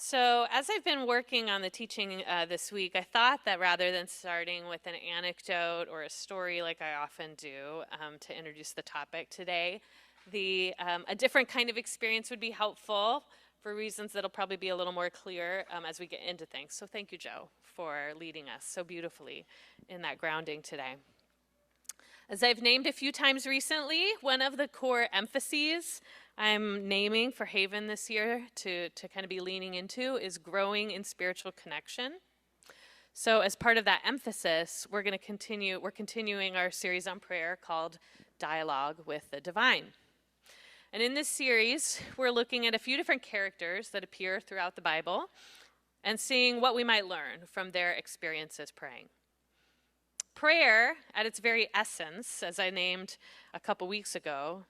So, as I've been working on the teaching this week, I thought that rather than starting with an anecdote or a story like I often do to introduce the topic today, a different kind of experience would be helpful for reasons that'll probably be a little more clear as we get into things. So, thank you, Joe, for leading us so beautifully in that grounding today. As I've named a few times recently, one of the core emphases I'm naming for Haven this year to kind of be leaning into is growing in spiritual connection. So as part of that emphasis, we're continuing our series on prayer called Dialogue with the Divine. And in this series, we're looking at a few different characters that appear throughout the Bible and seeing what we might learn from their experiences praying. Prayer, at its very essence, as I named a couple weeks ago,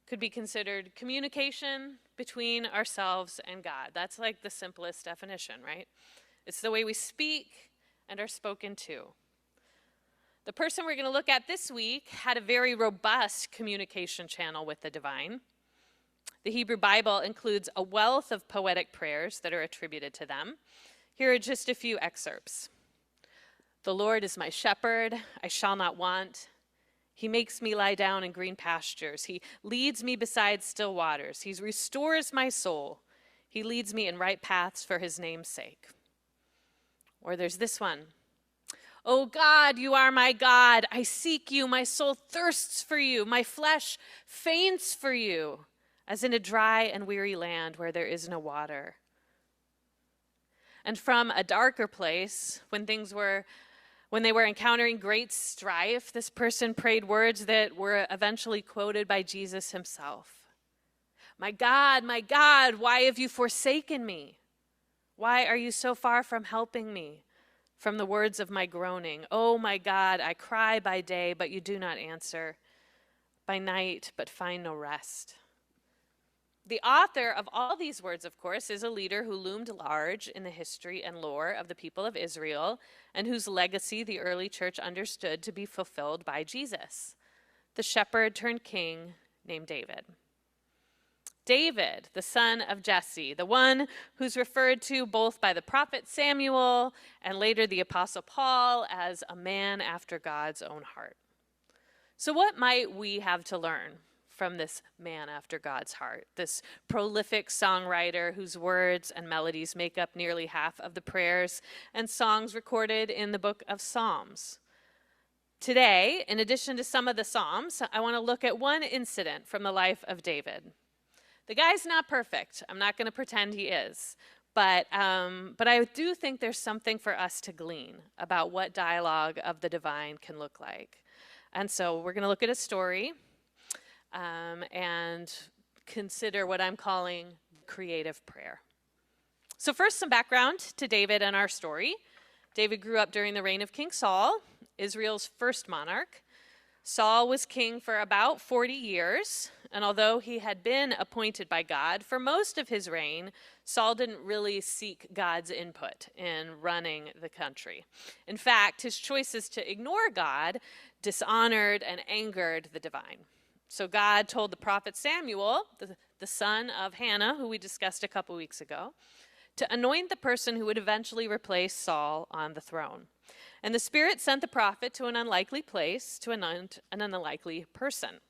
could be considered communication between ourselves and God. That's like the simplest definition, right? It's the way we speak and are spoken to. The person we're going to look at this week had a very robust communication channel with the divine. The Hebrew Bible includes a wealth of poetic prayers that are attributed to them. Here are just a few excerpts. The Lord is my shepherd, I shall not want. He makes me lie down in green pastures. He leads me beside still waters. He restores my soul. He leads me in right paths for his name's sake. Or there's this one. Oh God, you are my God. I seek you. My soul thirsts for you. My flesh faints for you, as in a dry and weary land where there is no water. And from a darker place, when they were encountering great strife, this person prayed words that were eventually quoted by Jesus himself. My God, why have you forsaken me? Why are you so far from helping me? From the words of my groaning. Oh my God, I cry by day, but you do not answer. By night, but find no rest. The author of all these words, of course, is a leader who loomed large in the history and lore of the people of Israel, and whose legacy the early church understood to be fulfilled by Jesus, the shepherd turned king named David. David, the son of Jesse, the one who's referred to both by the prophet Samuel and later the apostle Paul as a man after God's own heart. So what might we have to learn from this man after God's heart, this prolific songwriter whose words and melodies make up nearly half of the prayers and songs recorded in the book of Psalms? Today, in addition to some of the Psalms, I want to look at one incident from the life of David. The guy's not perfect. I'm not going to pretend he is. But I do think there's something for us to glean about what dialogue of the divine can look like. And so we're going to look at a story and consider what I'm calling creative prayer. So first, some background to David and our story. David grew up during the reign of King Saul, Israel's first monarch. Saul was king for about 40 years, and although he had been appointed by God for most of his reign, Saul didn't really seek God's input in running the country. In fact, his choices to ignore God dishonored and angered the divine. So God told the prophet Samuel, the son of Hannah, who we discussed a couple weeks ago, to anoint the person who would eventually replace Saul on the throne. And the Spirit sent the prophet to an unlikely place to anoint an unlikely person.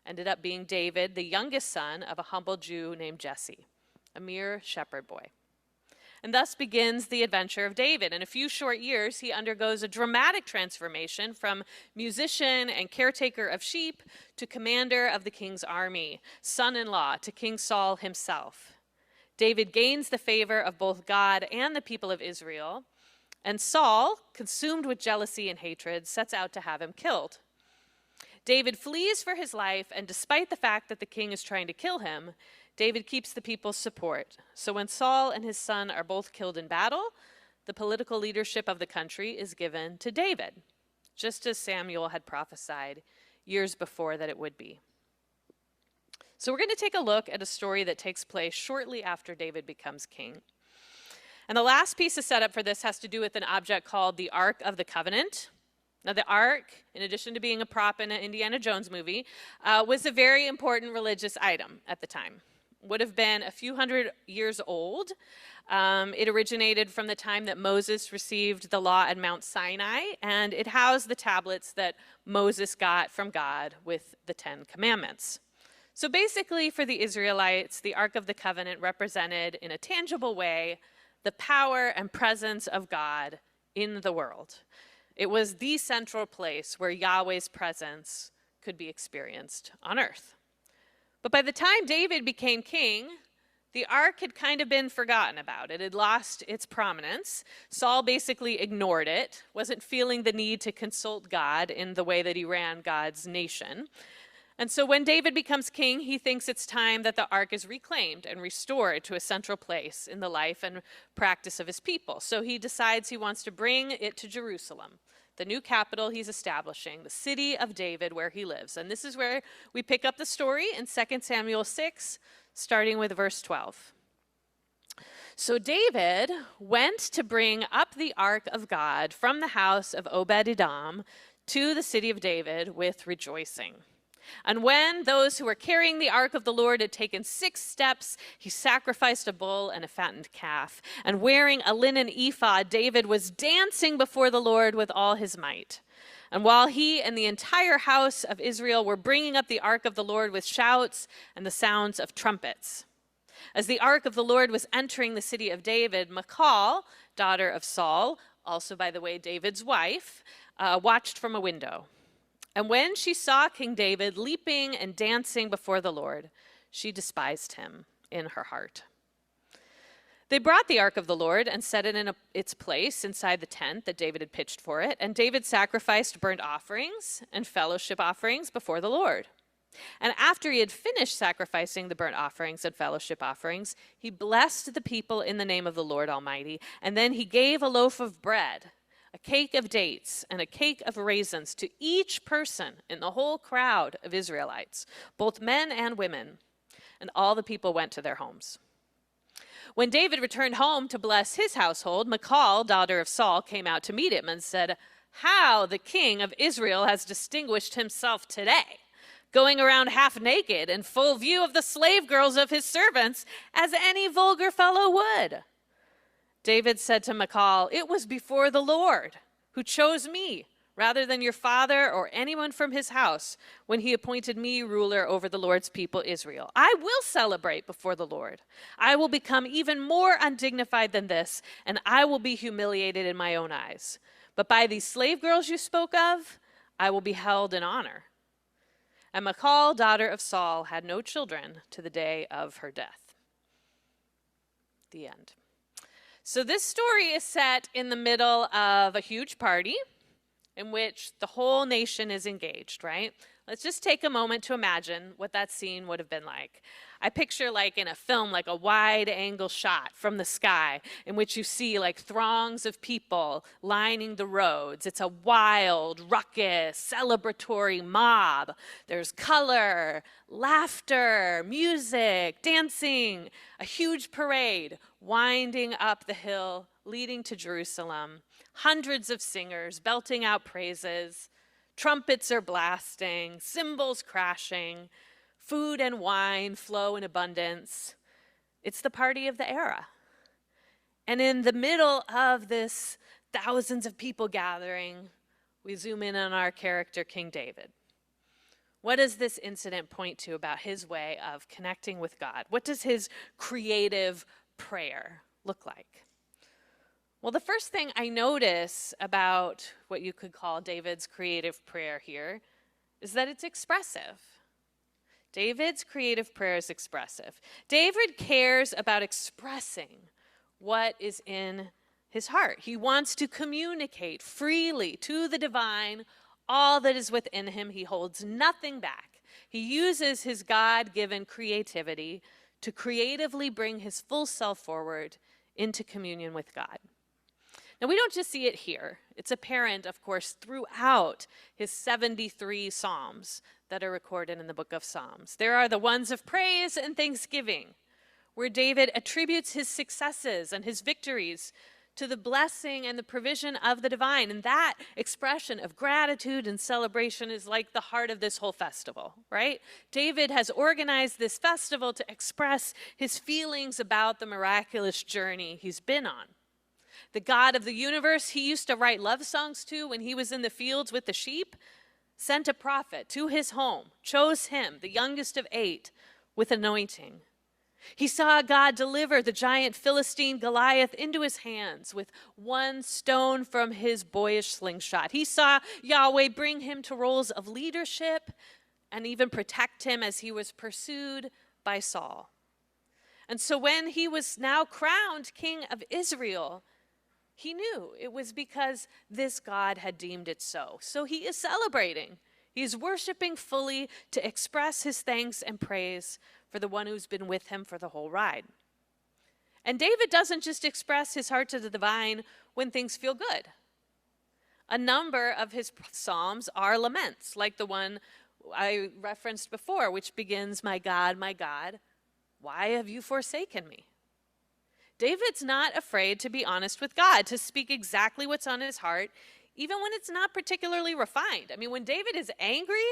Ended up being David, the youngest son of a humble Jew named Jesse, a mere shepherd boy. And thus begins the adventure of David. In a few short years, he undergoes a dramatic transformation from musician and caretaker of sheep to commander of the king's army, son-in-law to King Saul himself. David gains the favor of both God and the people of Israel, and Saul, consumed with jealousy and hatred, sets out to have him killed. David flees for his life, and despite the fact that the king is trying to kill him, David keeps the people's support. So when Saul and his son are both killed in battle, the political leadership of the country is given to David, just as Samuel had prophesied years before that it would be. So we're going to take a look at a story that takes place shortly after David becomes king. And the last piece of setup for this has to do with an object called the Ark of the Covenant. Now, the Ark, in addition to being a prop in an Indiana Jones movie, was a very important religious item at the time. would have been a few hundred years old. It originated from the time that Moses received the law at Mount Sinai, and it housed the tablets that Moses got from God with the 10 Commandments. So basically, for the Israelites, the Ark of the Covenant represented in a tangible way the power and presence of God in the world. It was the central place where Yahweh's presence could be experienced on earth. But by the time David became king, the ark had kind of been forgotten about. It had lost its prominence. Saul basically ignored it, wasn't feeling the need to consult God in the way that he ran God's nation. And so when David becomes king, he thinks it's time that the ark is reclaimed and restored to a central place in the life and practice of his people. So he decides he wants to bring it to Jerusalem, the new capital he's establishing, the city of David where he lives. And this is where we pick up the story in 2 Samuel 6, starting with verse 12. So David went to bring up the ark of God from the house of Obed-Edom to the city of David with rejoicing. And when those who were carrying the ark of the Lord had taken 6 steps, he sacrificed a bull and a fattened calf. And wearing a linen ephod, David was dancing before the Lord with all his might. And while he and the entire house of Israel were bringing up the ark of the Lord with shouts and the sounds of trumpets. As the ark of the Lord was entering the city of David, Michal, daughter of Saul, also, by the way, David's wife, watched from a window. And when she saw King David leaping and dancing before the Lord, she despised him in her heart. They brought the ark of the Lord and set it in its place inside the tent that David had pitched for it. And David sacrificed burnt offerings and fellowship offerings before the Lord. And after he had finished sacrificing the burnt offerings and fellowship offerings, he blessed the people in the name of the Lord Almighty. And then he gave a loaf of bread, a cake of dates, and a cake of raisins to each person in the whole crowd of Israelites, both men and women. And all the people went to their homes. When David returned home to bless his household, Michal, daughter of Saul, came out to meet him and said, "How the king of Israel has distinguished himself today, going around half naked in full view of the slave girls of his servants, as any vulgar fellow would." David said to Michal, "It was before the Lord, who chose me, rather than your father or anyone from his house, when he appointed me ruler over the Lord's people Israel. I will celebrate before the Lord. I will become even more undignified than this, and I will be humiliated in my own eyes. But by these slave girls you spoke of, I will be held in honor." And Michal, daughter of Saul, had no children to the day of her death. The end. So this story is set in the middle of a huge party in which the whole nation is engaged, right? Let's just take a moment to imagine what that scene would have been like. I picture, like in a film, like a wide angle shot from the sky in which you see like throngs of people lining the roads. It's a wild, ruckus, celebratory mob. There's color, laughter, music, dancing, a huge parade winding up the hill leading to Jerusalem. Hundreds of singers belting out praises. Trumpets are blasting, cymbals crashing. Food and wine flow in abundance. It's the party of the era. And in the middle of this thousands of people gathering, we zoom in on our character, King David. What does this incident point to about his way of connecting with God? What does his creative prayer look like? Well, the first thing I notice about what you could call David's creative prayer here is that it's expressive. David's creative prayer is expressive. David cares about expressing what is in his heart. He wants to communicate freely to the divine all that is within him. He holds nothing back. He uses his God-given creativity to creatively bring his full self forward into communion with God. Now, we don't just see it here. It's apparent, of course, throughout his 73 Psalms that are recorded in the book of Psalms. There are the ones of praise and thanksgiving, where David attributes his successes and his victories to the blessing and the provision of the divine. And that expression of gratitude and celebration is like the heart of this whole festival, right? David has organized this festival to express his feelings about the miraculous journey he's been on. The God of the universe he used to write love songs to when he was in the fields with the sheep sent a prophet to his home, chose him, the youngest of 8, with anointing. He saw God deliver the giant Philistine Goliath into his hands with one stone from his boyish slingshot. He saw Yahweh bring him to roles of leadership and even protect him as he was pursued by Saul. And so when he was now crowned king of Israel, he knew it was because this God had deemed it so. So he is celebrating. He is worshiping fully to express his thanks and praise for the one who's been with him for the whole ride. And David doesn't just express his heart to the divine when things feel good. A number of his psalms are laments, like the one I referenced before, which begins, my God, why have you forsaken me?" David's not afraid to be honest with God, to speak exactly what's on his heart, even when it's not particularly refined. I mean, when David is angry,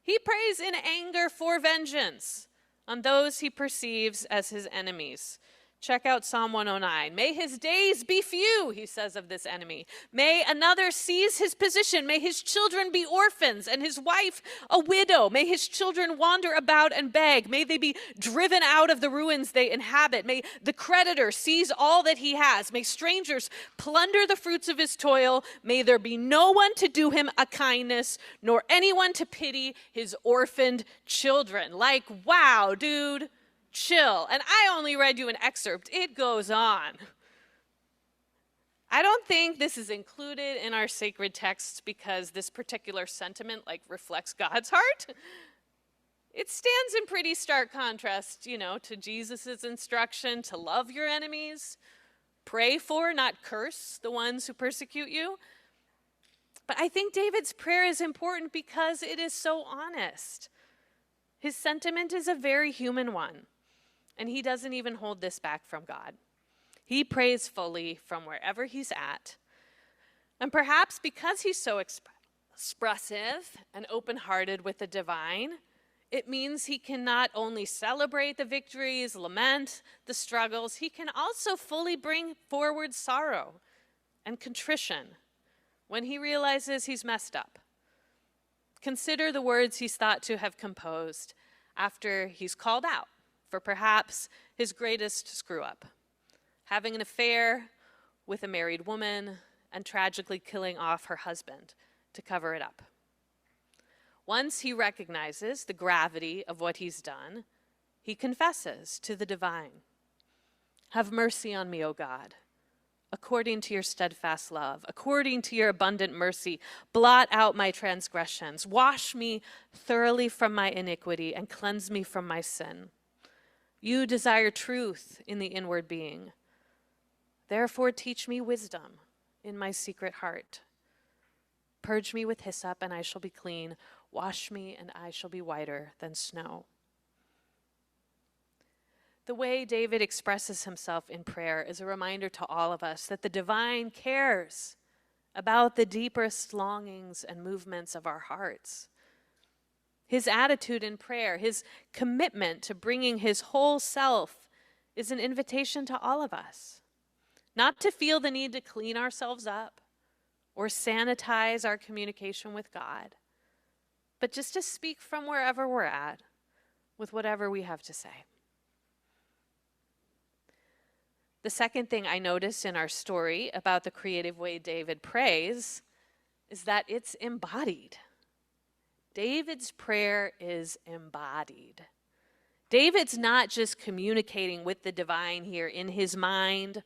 he prays in anger for vengeance on those he perceives as his enemies. Check out Psalm 109. "May his days be few," he says of this enemy. "May another seize his position. May his children be orphans and his wife a widow. May his children wander about and beg. May they be driven out of the ruins they inhabit. May the creditor seize all that he has. May strangers plunder the fruits of his toil. May there be no one to do him a kindness, nor anyone to pity his orphaned children." Like, wow, dude. Chill. And I only read you an excerpt. It goes on. I don't think this is included in our sacred texts because this particular sentiment reflects God's heart. It stands in pretty stark contrast, to Jesus's instruction to love your enemies, pray for, not curse, the ones who persecute you. But I think David's prayer is important because it is so honest. His sentiment is a very human one. And he doesn't even hold this back from God. He prays fully from wherever he's at. And perhaps because he's so expressive and open-hearted with the divine, it means he can not only celebrate the victories, lament the struggles, he can also fully bring forward sorrow and contrition when he realizes he's messed up. Consider the words he's thought to have composed after he's called out for perhaps his greatest screw-up, having an affair with a married woman and tragically killing off her husband to cover it up. Once he recognizes the gravity of what he's done, he confesses to the divine, "Have mercy on me, O God, according to your steadfast love, according to your abundant mercy, blot out my transgressions, wash me thoroughly from my iniquity, and cleanse me from my sin. You desire truth in the inward being. Therefore teach me wisdom in my secret heart. Purge me with hyssop, and I shall be clean. Wash me, and I shall be whiter than snow." The way David expresses himself in prayer is a reminder to all of us that the divine cares about the deepest longings and movements of our hearts. His attitude in prayer, his commitment to bringing his whole self, is an invitation to all of us. Not to feel the need to clean ourselves up or sanitize our communication with God, but just to speak from wherever we're at with whatever we have to say. The second thing I noticed in our story about the creative way David prays is that it's embodied. David's prayer is embodied. David's not just communicating with the divine here in his mind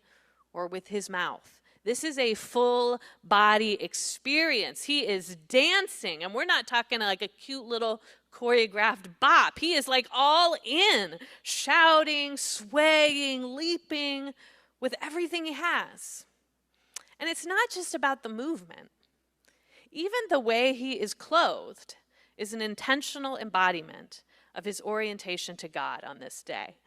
or with his mouth. This is a full body experience. He is dancing, and we're not talking like a cute little choreographed bop. He is all in, shouting, swaying, leaping with everything he has. And it's not just about the movement. Even the way he is clothed is an intentional embodiment of his orientation to God on this day.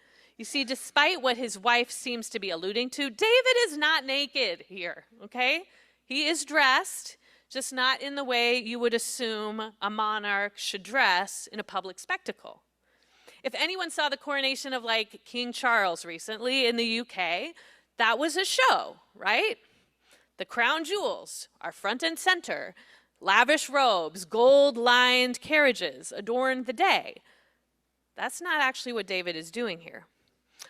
You see, despite what his wife seems to be alluding to, David is not naked here, okay? He is dressed, just not in the way you would assume a monarch should dress in a public spectacle. If anyone saw the coronation of like King Charles recently in the UK, that was a show, right? The crown jewels are front and center. Lavish robes, gold-lined carriages adorn the day. That's not actually what David is doing here.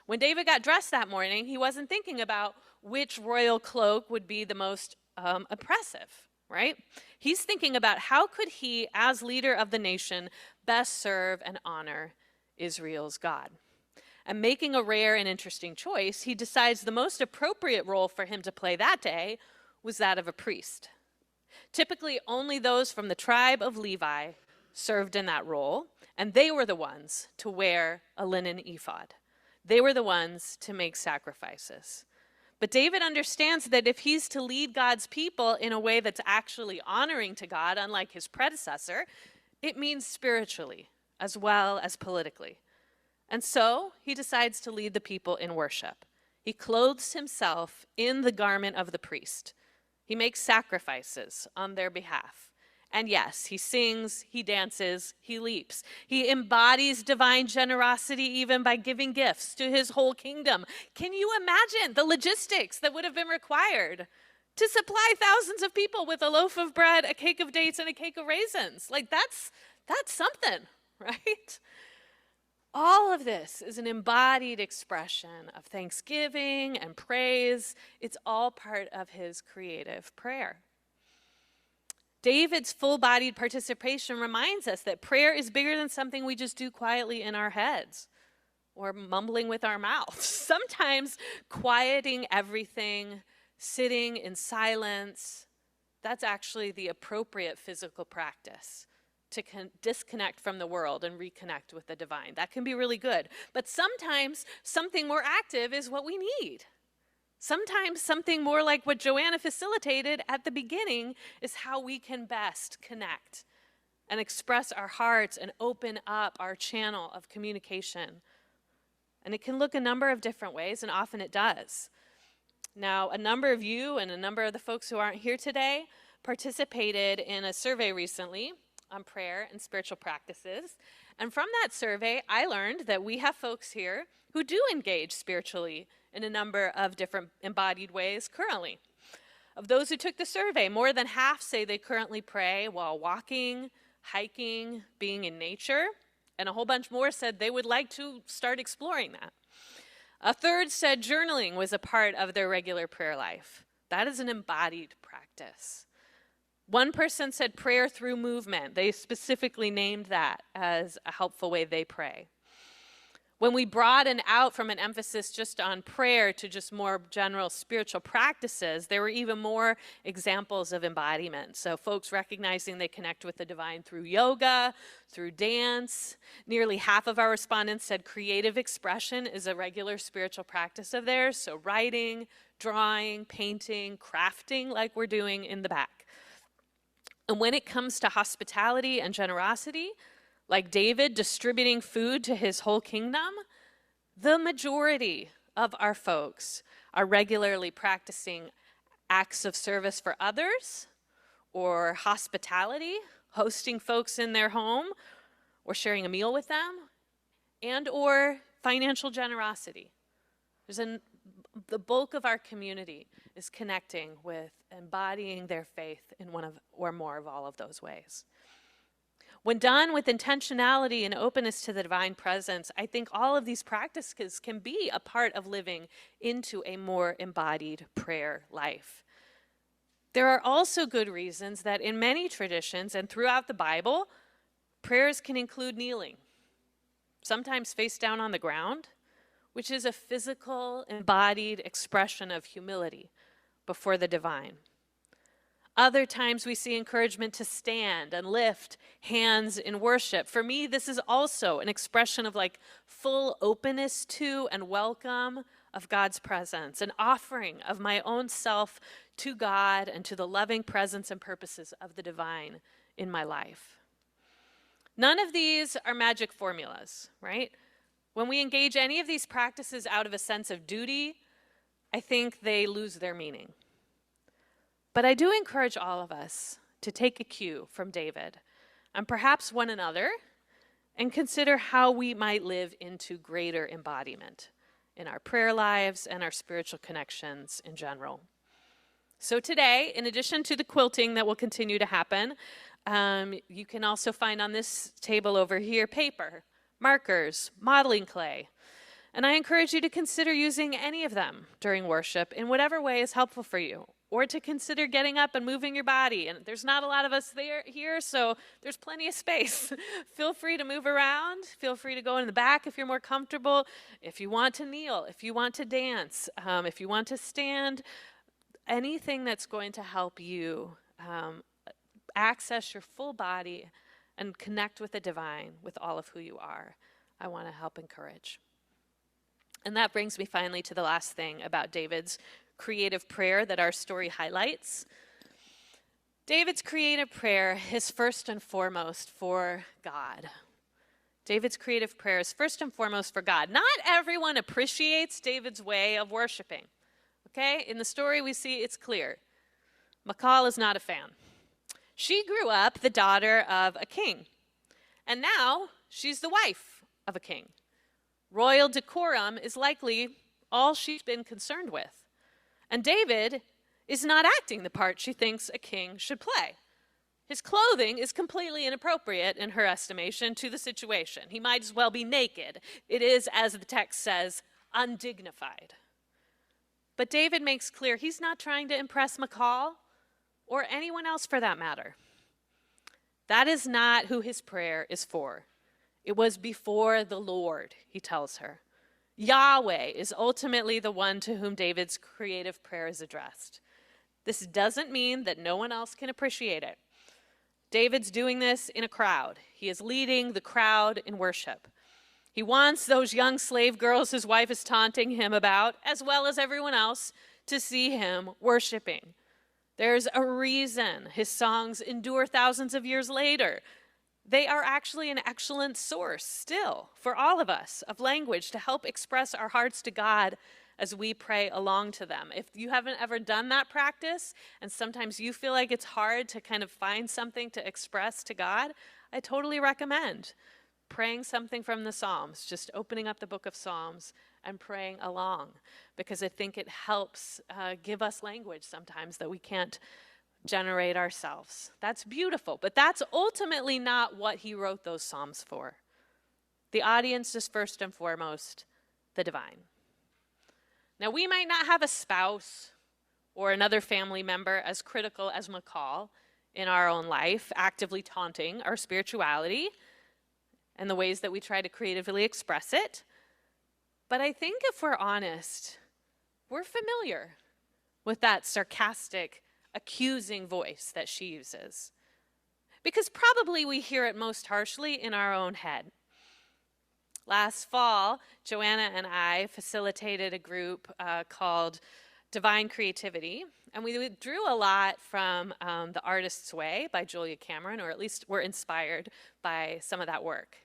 When David got dressed that morning, he wasn't thinking about which royal cloak would be the most oppressive, right? He's thinking about how could he, as leader of the nation, best serve and honor Israel's God. And making a rare and interesting choice, he decides the most appropriate role for him to play that day was that of a priest. Typically, only those from the tribe of Levi served in that role, and they were the ones to wear a linen ephod. They were the ones to make sacrifices. But David understands that if he's to lead God's people in a way that's actually honoring to God, unlike his predecessor, it means spiritually as well as politically. And so he decides to lead the people in worship. He clothes himself in the garment of the priest. He makes sacrifices on their behalf. And yes, he sings, he dances, he leaps. He embodies divine generosity even by giving gifts to his whole kingdom. Can you imagine the logistics that would have been required to supply thousands of people with a loaf of bread, a cake of dates, and a cake of raisins? Like that's something, right? All of this is an embodied expression of thanksgiving and praise. It's all part of his creative prayer. David's full-bodied participation reminds us that prayer is bigger than something we just do quietly in our heads or mumbling with our mouths. Sometimes quieting everything, sitting in silence, that's actually the appropriate physical practice to disconnect from the world and reconnect with the divine. That can be really good. But sometimes something more active is what we need. Sometimes something more like what Joanna facilitated at the beginning is how we can best connect and express our hearts and open up our channel of communication. And it can look a number of different ways, and often it does. Now, a number of you and a number of the folks who aren't here today participated in a survey recently on prayer and spiritual practices. And from that survey, I learned that we have folks here who do engage spiritually in a number of different embodied ways currently. Of those who took the survey, more than half say they currently pray while walking, hiking, being in nature, and a whole bunch more said they would like to start exploring that. A third said journaling was a part of their regular prayer life. That is an embodied practice. One person said prayer through movement. They specifically named that as a helpful way they pray. When we broaden out from an emphasis just on prayer to just more general spiritual practices, there were even more examples of embodiment. So folks recognizing they connect with the divine through yoga, through dance. Nearly half of our respondents said creative expression is a regular spiritual practice of theirs. So writing, drawing, painting, crafting like we're doing in the back. And when it comes to hospitality and generosity, like David distributing food to his whole kingdom, the majority of our folks are regularly practicing acts of service for others or hospitality, hosting folks in their home or sharing a meal with them, and or financial generosity. The bulk of our community is connecting with embodying their faith in one of or more of all of those ways. When done with intentionality and openness to the divine presence, I think all of these practices can be a part of living into a more embodied prayer life. There are also good reasons that in many traditions and throughout the Bible, prayers can include kneeling, sometimes face down on the ground, which is a physical, embodied expression of humility before the divine. Other times we see encouragement to stand and lift hands in worship. For me, this is also an expression of like full openness to and welcome of God's presence, an offering of my own self to God and to the loving presence and purposes of the divine in my life. None of these are magic formulas, right? When we engage any of these practices out of a sense of duty, I think they lose their meaning. But I do encourage all of us to take a cue from David and perhaps one another and consider how we might live into greater embodiment in our prayer lives and our spiritual connections in general. So today, in addition to the quilting that will continue to happen, you can also find on this table over here paper, markers, modeling clay. And I encourage you to consider using any of them during worship in whatever way is helpful for you, or to consider getting up and moving your body. And there's not a lot of us here, so there's plenty of space. Feel free to move around. Feel free to go in the back if you're more comfortable. If you want to kneel, if you want to dance, if you want to stand, anything that's going to help you access your full body and connect with the divine, with all of who you are, I want to help encourage. And that brings me finally to the last thing about David's creative prayer that our story highlights. David's creative prayer is first and foremost for God. David's creative prayer is first and foremost for God. Not everyone appreciates David's way of worshiping. Okay? In the story we see it's clear. Michal is not a fan. She grew up the daughter of a king. And now she's the wife of a king. Royal decorum is likely all she's been concerned with. And David is not acting the part she thinks a king should play. His clothing is completely inappropriate in her estimation to the situation. He might as well be naked. It is, as the text says, undignified. But David makes clear he's not trying to impress Michal or anyone else for that matter. That is not who his prayer is for. It was before the Lord, he tells her. Yahweh is ultimately the one to whom David's creative prayer is addressed. This doesn't mean that no one else can appreciate it. David's doing this in a crowd. He is leading the crowd in worship. He wants those young slave girls his wife is taunting him about, as well as everyone else, to see him worshiping. There's a reason his songs endure thousands of years later. They are actually an excellent source still for all of us of language to help express our hearts to God as we pray along to them. If you haven't ever done that practice, and sometimes you feel like it's hard to kind of find something to express to God, I totally recommend praying something from the Psalms, just opening up the book of Psalms and praying along, because I think it helps give us language sometimes that we can't generate ourselves. That's beautiful, but that's ultimately not what he wrote those Psalms for. The audience is first and foremost the divine. Now, we might not have a spouse or another family member as critical as Michal in our own life, actively taunting our spirituality and the ways that we try to creatively express it. But I think if we're honest, we're familiar with that sarcastic, accusing voice that she uses, because probably we hear it most harshly in our own head. Last fall, Joanna and I facilitated a group called Divine Creativity, and we drew a lot from The Artist's Way by Julia Cameron, or at least were inspired by some of that work.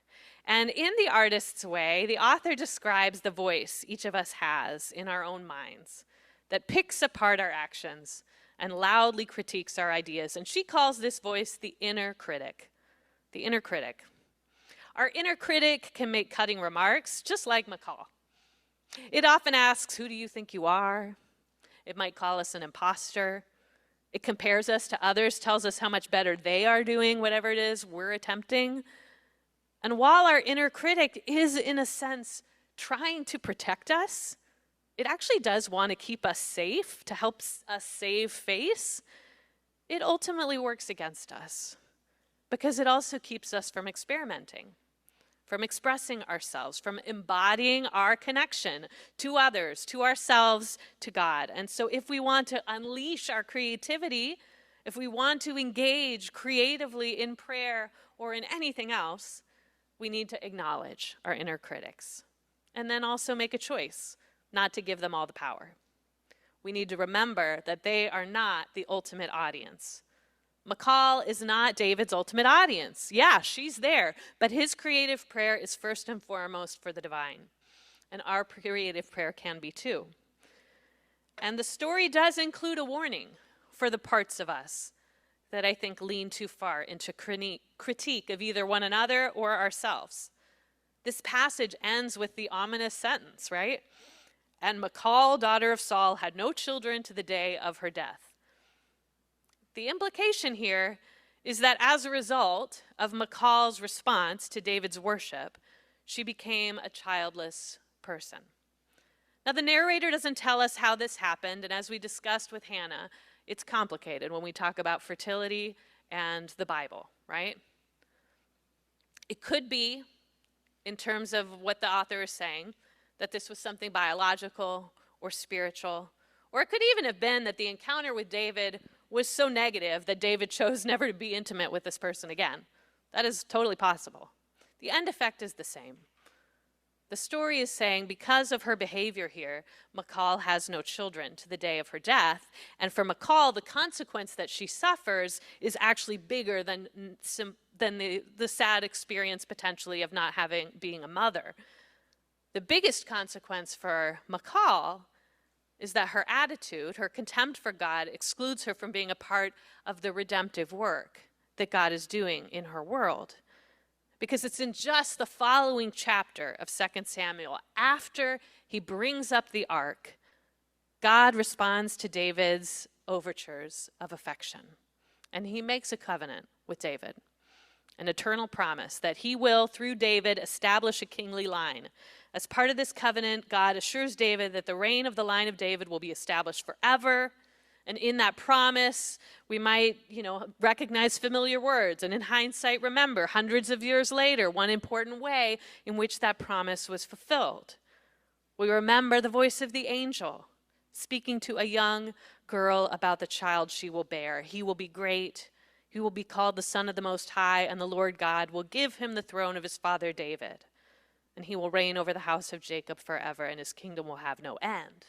And in The Artist's Way, the author describes the voice each of us has in our own minds that picks apart our actions and loudly critiques our ideas. And she calls this voice the inner critic. The inner critic. Our inner critic can make cutting remarks, just like Michal. It often asks, who do you think you are? It might call us an imposter. It compares us to others, tells us how much better they are doing whatever it is we're attempting. And while our inner critic is, in a sense, trying to protect us, it actually does want to keep us safe, to help us save face. It ultimately works against us because it also keeps us from experimenting, from expressing ourselves, from embodying our connection to others, to ourselves, to God. And so if we want to unleash our creativity, if we want to engage creatively in prayer or in anything else, we need to acknowledge our inner critics and then also make a choice not to give them all the power. We need to remember that they are not the ultimate audience. Michal is not David's ultimate audience. Yeah, she's there, but his creative prayer is first and foremost for the divine. And our creative prayer can be too. And the story does include a warning for the parts of us that I think lean too far into critique of either one another or ourselves. This passage ends with the ominous sentence, right? And Michal, daughter of Saul, had no children to the day of her death. The implication here is that as a result of Michal's response to David's worship, she became a childless person. Now, the narrator doesn't tell us how this happened, and as we discussed with Hannah, it's complicated when we talk about fertility and the Bible, right? It could be, in terms of what the author is saying, that this was something biological or spiritual, or it could even have been that the encounter with David was so negative that David chose never to be intimate with this person again. That is totally possible. The end effect is the same. The story is saying because of her behavior here, Michal has no children to the day of her death. And for Michal, the consequence that she suffers is actually bigger than the sad experience potentially of not being a mother. The biggest consequence for Michal is that her attitude, her contempt for God, excludes her from being a part of the redemptive work that God is doing in her world. Because it's in just the following chapter of 2 Samuel, after he brings up the ark, God responds to David's overtures of affection. And he makes a covenant with David, an eternal promise that he will, through David, establish a kingly line. As part of this covenant, God assures David that the reign of the line of David will be established forever. And in that promise, we might, recognize familiar words. And in hindsight, remember, hundreds of years later, one important way in which that promise was fulfilled. We remember the voice of the angel speaking to a young girl about the child she will bear. He will be great. He will be called the Son of the Most High, and the Lord God will give him the throne of his father David. And he will reign over the house of Jacob forever, and his kingdom will have no end.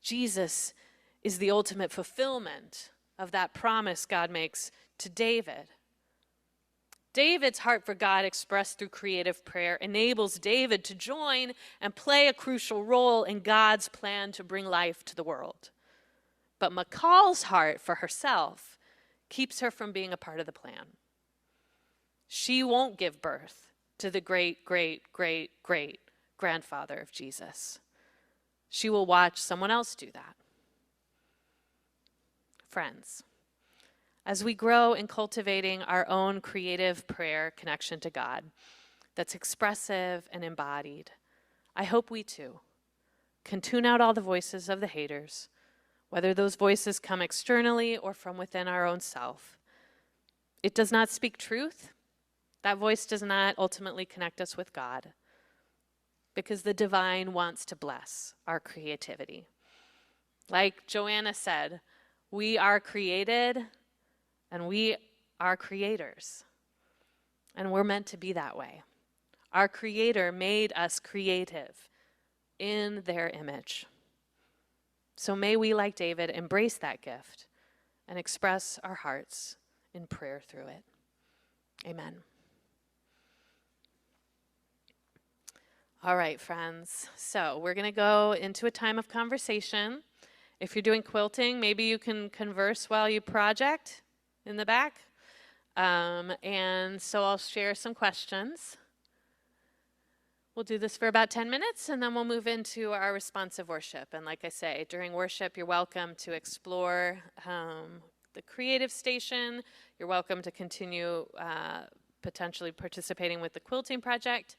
Jesus is the ultimate fulfillment of that promise God makes to David. David's heart for God expressed through creative prayer enables David to join and play a crucial role in God's plan to bring life to the world. But Michal's heart for herself keeps her from being a part of the plan. She won't give birth to the great, great, great, great grandfather of Jesus. She will watch someone else do that. Friends, as we grow in cultivating our own creative prayer connection to God that's expressive and embodied, I hope we too can tune out all the voices of the haters, whether those voices come externally or from within our own self. It does not speak truth. That voice does not ultimately connect us with God, because the divine wants to bless our creativity. Like Joanna said, we are created and we are creators. And we're meant to be that way. Our Creator made us creative in their image. So may we, like David, embrace that gift and express our hearts in prayer through it. Amen. All right, friends. So we're going to go into a time of conversation. If you're doing quilting, maybe you can converse while you project in the back. And so I'll share some questions. We'll do this for about 10 minutes, and then we'll move into our responsive worship. And like I say, during worship, you're welcome to explore the creative station. You're welcome to continue potentially participating with the quilting project.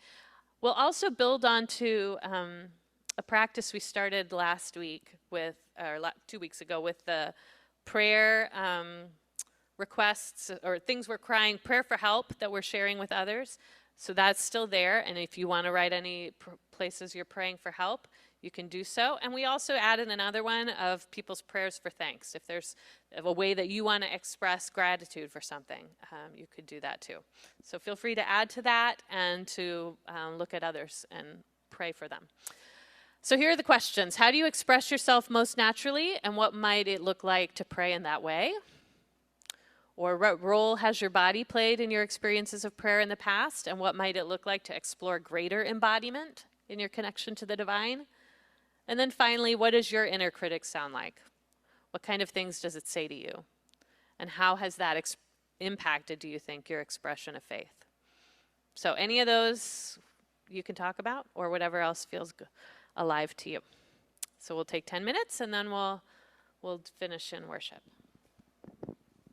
We'll also build on to a practice we started last week with, or 2 weeks ago, with the prayer requests or things we're crying, prayer for help that we're sharing with others. So that's still there, and if you want to write any places you're praying for help, you can do so. And we also added another one of people's prayers for thanks. If there's a way that you want to express gratitude for something, you could do that too. So feel free to add to that and to look at others and pray for them. So here are the questions. How do you express yourself most naturally, and what might it look like to pray in that way? Or what role has your body played in your experiences of prayer in the past, and what might it look like to explore greater embodiment in your connection to the divine? And then finally, what does your inner critic sound like? What kind of things does it say to you? And how has that impacted, do you think, your expression of faith? So any of those you can talk about, or whatever else feels alive to you. So we'll take 10 minutes and then we'll finish in worship.